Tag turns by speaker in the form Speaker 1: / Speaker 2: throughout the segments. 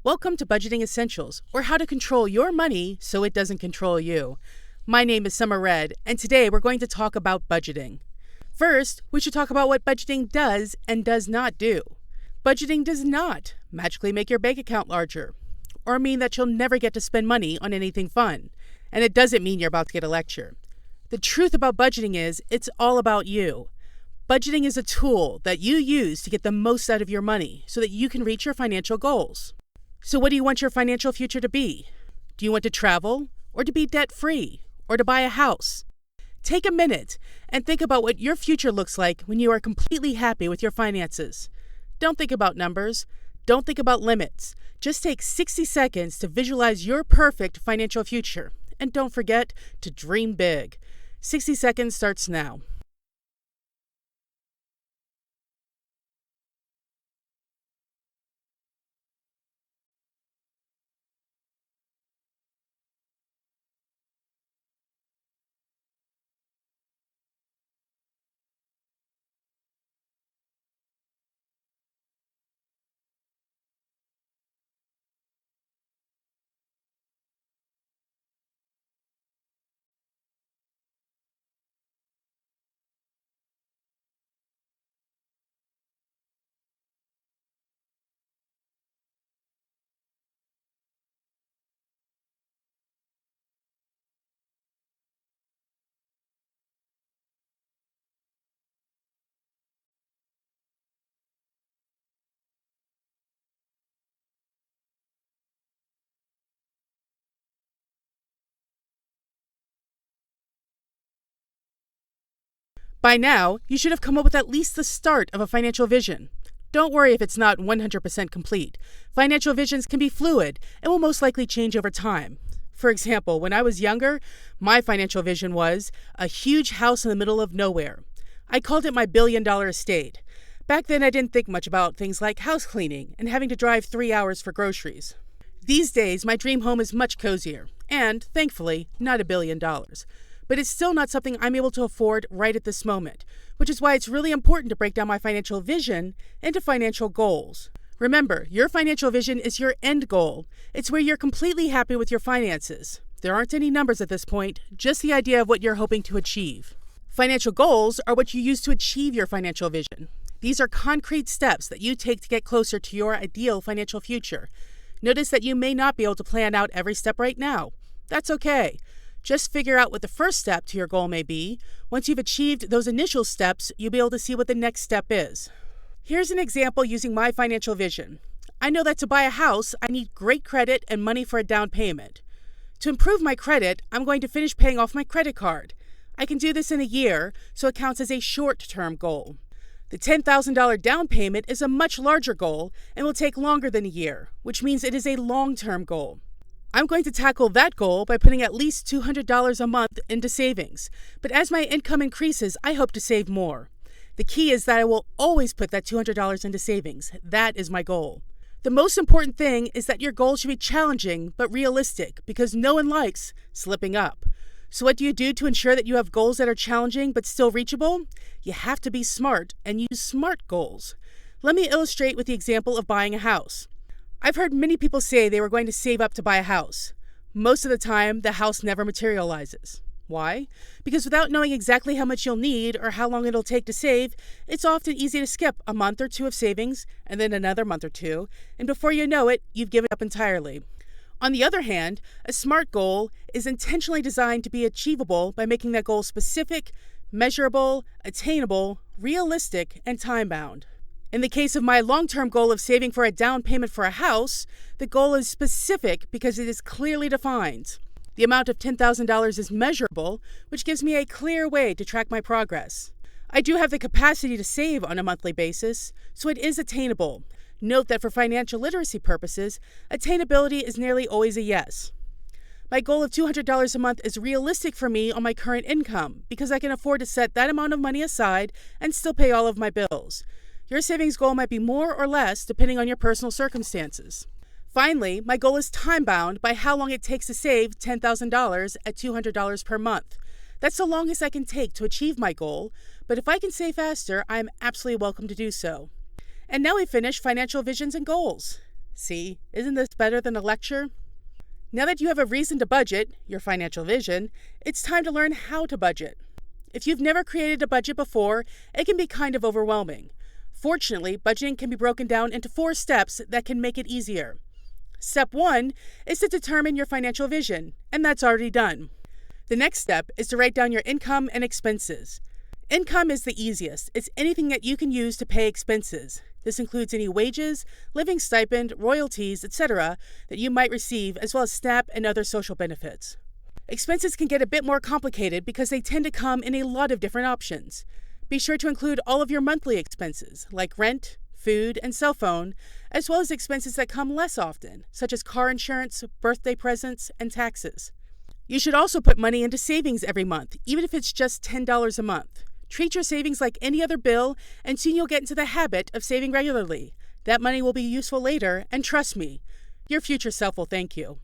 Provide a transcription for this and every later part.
Speaker 1: Welcome to Budgeting Essentials, or how to control your money so it doesn't control you. My name is Summer Red, and today we're going to talk about budgeting. First, we should talk about what budgeting does and does not do. Budgeting does not magically make your bank account larger, or mean that you'll never get to spend money on anything fun. And it doesn't mean you're about to get a lecture. The truth about budgeting is, it's all about you. Budgeting is a tool that you use to get the most out of your money so that you can reach your financial goals. So what do you want your financial future to be? Do you want to travel, or to be debt-free, or to buy a house? Take a minute and think about what your future looks like when you are completely happy with your finances. Don't think about numbers. Don't think about limits. Just take 60 seconds to visualize your perfect financial future. And don't forget to dream big. 60 seconds starts now. By now, you should have come up with at least the start of a financial vision. Don't worry if it's not 100% complete. Financial visions can be fluid and will most likely change over time. For example, when I was younger, my financial vision was a huge house in the middle of nowhere. I called it my billion-dollar estate. Back then, I didn't think much about things like house cleaning and having to drive 3 hours for groceries. These days, my dream home is much cozier and, thankfully, not $1 billion. But it's still not something I'm able to afford right at this moment, which is why it's really important to break down my financial vision into financial goals. Remember, your financial vision is your end goal. It's where you're completely happy with your finances. There aren't any numbers at this point, just the idea of what you're hoping to achieve. Financial goals are what you use to achieve your financial vision. These are concrete steps that you take to get closer to your ideal financial future. Notice that you may not be able to plan out every step right now. That's okay. Just figure out what the first step to your goal may be. Once you've achieved those initial steps, you'll be able to see what the next step is. Here's an example using my financial vision. I know that to buy a house, I need great credit and money for a down payment. To improve my credit, I'm going to finish paying off my credit card. I can do this in a year, so it counts as a short-term goal. The $10,000 down payment is a much larger goal and will take longer than a year, which means it is a long-term goal. I'm going to tackle that goal by putting at least $200 a month into savings. But as my income increases, I hope to save more. The key is that I will always put that $200 into savings. That is my goal. The most important thing is that your goal should be challenging but realistic, because no one likes slipping up. So what do you do to ensure that you have goals that are challenging but still reachable? You have to be smart and use SMART goals. Let me illustrate with the example of buying a house. I've heard many people say they were going to save up to buy a house. Most of the time, the house never materializes. Why? Because without knowing exactly how much you'll need or how long it'll take to save, it's often easy to skip a month or two of savings and then another month or two, and before you know it, you've given up entirely. On the other hand, a SMART goal is intentionally designed to be achievable by making that goal specific, measurable, attainable, realistic, and time-bound. In the case of my long-term goal of saving for a down payment for a house, the goal is specific because it is clearly defined. The amount of $10,000 is measurable, which gives me a clear way to track my progress. I do have the capacity to save on a monthly basis, so it is attainable. Note that for financial literacy purposes, attainability is nearly always a yes. My goal of $200 a month is realistic for me on my current income because I can afford to set that amount of money aside and still pay all of my bills. Your savings goal might be more or less depending on your personal circumstances. Finally, my goal is time-bound by how long it takes to save $10,000 at $200 per month. That's the longest I can take to achieve my goal, but if I can save faster, I am absolutely welcome to do so. And now we finish financial visions and goals. See, isn't this better than a lecture? Now that you have a reason to budget, your financial vision, it's time to learn how to budget. If you've never created a budget before, it can be kind of overwhelming. Fortunately, budgeting can be broken down into 4 steps that can make it easier. Step 1 is to determine your financial vision, and that's already done. The next step is to write down your income and expenses. Income is the easiest. It's anything that you can use to pay expenses. This includes any wages, living stipend, royalties, etc. that you might receive, as well as SNAP and other social benefits. Expenses can get a bit more complicated because they tend to come in a lot of different options. Be sure to include all of your monthly expenses, like rent, food, and cell phone, as well as expenses that come less often, such as car insurance, birthday presents, and taxes. You should also put money into savings every month, even if it's just $10 a month. Treat your savings like any other bill, and soon you'll get into the habit of saving regularly. That money will be useful later, and trust me, your future self will thank you.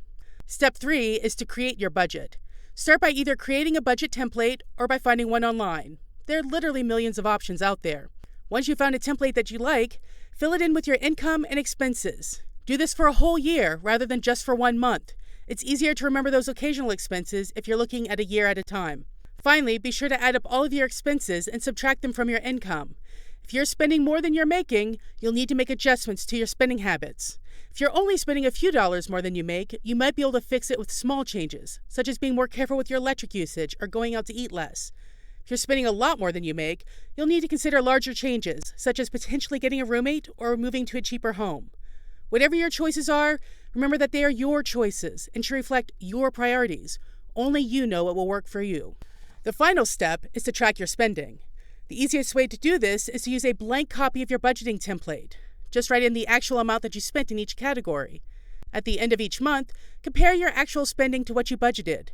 Speaker 1: Step 3 is to create your budget. Start by either creating a budget template or by finding one online. There are literally millions of options out there. Once you've found a template that you like, fill it in with your income and expenses. Do this for a whole year rather than just for 1 month. It's easier to remember those occasional expenses if you're looking at a year at a time. Finally, be sure to add up all of your expenses and subtract them from your income. If you're spending more than you're making, you'll need to make adjustments to your spending habits. If you're only spending a few dollars more than you make, you might be able to fix it with small changes, such as being more careful with your electric usage or going out to eat less. If you're spending a lot more than you make, you'll need to consider larger changes, such as potentially getting a roommate or moving to a cheaper home. Whatever your choices are, remember that they are your choices and should reflect your priorities. Only you know what will work for you. The final step is to track your spending. The easiest way to do this is to use a blank copy of your budgeting template. Just write in the actual amount that you spent in each category. At the end of each month, compare your actual spending to what you budgeted.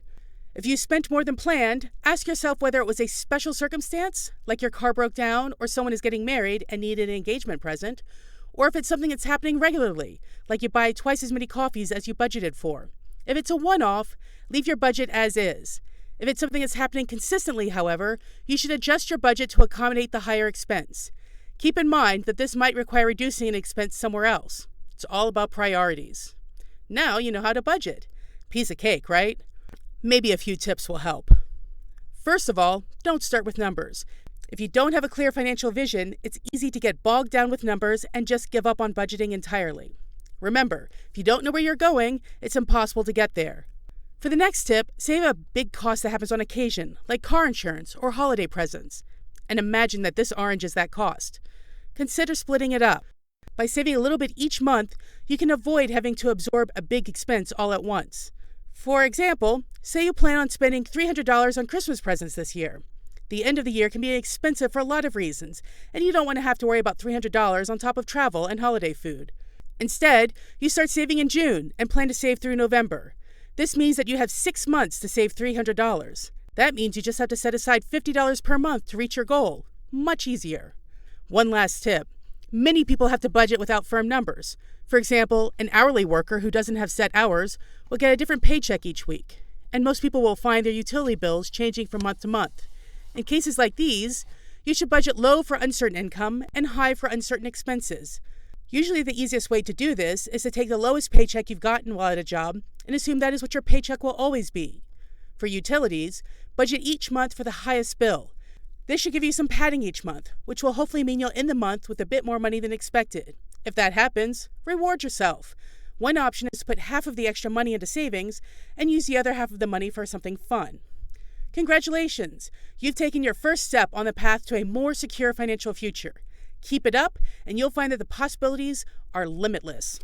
Speaker 1: If you spent more than planned, ask yourself whether it was a special circumstance, like your car broke down or someone is getting married and needed an engagement present, or if it's something that's happening regularly, like you buy twice as many coffees as you budgeted for. If it's a one-off, leave your budget as is. If it's something that's happening consistently, however, you should adjust your budget to accommodate the higher expense. Keep in mind that this might require reducing an expense somewhere else. It's all about priorities. Now you know how to budget. Piece of cake, right? Maybe a few tips will help. First of all, don't start with numbers. If you don't have a clear financial vision, it's easy to get bogged down with numbers and just give up on budgeting entirely. Remember, if you don't know where you're going, it's impossible to get there. For the next tip, save a big cost that happens on occasion, like car insurance or holiday presents, and imagine that this orange is that cost. Consider splitting it up. By saving a little bit each month, you can avoid having to absorb a big expense all at once. For example, say you plan on spending $300 on Christmas presents this year. The end of the year can be expensive for a lot of reasons, and you don't want to have to worry about $300 on top of travel and holiday food. Instead, you start saving in June and plan to save through November. This means that you have 6 months to save $300. That means you just have to set aside $50 per month to reach your goal. Much easier. One last tip. Many people have to budget without firm numbers. For example, an hourly worker who doesn't have set hours will get a different paycheck each week. And most people will find their utility bills changing from month to month. In cases like these, you should budget low for uncertain income and high for uncertain expenses. Usually the easiest way to do this is to take the lowest paycheck you've gotten while at a job and assume that is what your paycheck will always be. For utilities, budget each month for the highest bill. This should give you some padding each month, which will hopefully mean you'll end the month with a bit more money than expected. If that happens, reward yourself. One option is to put half of the extra money into savings and use the other half of the money for something fun. Congratulations! You've taken your first step on the path to a more secure financial future. Keep it up, and you'll find that the possibilities are limitless.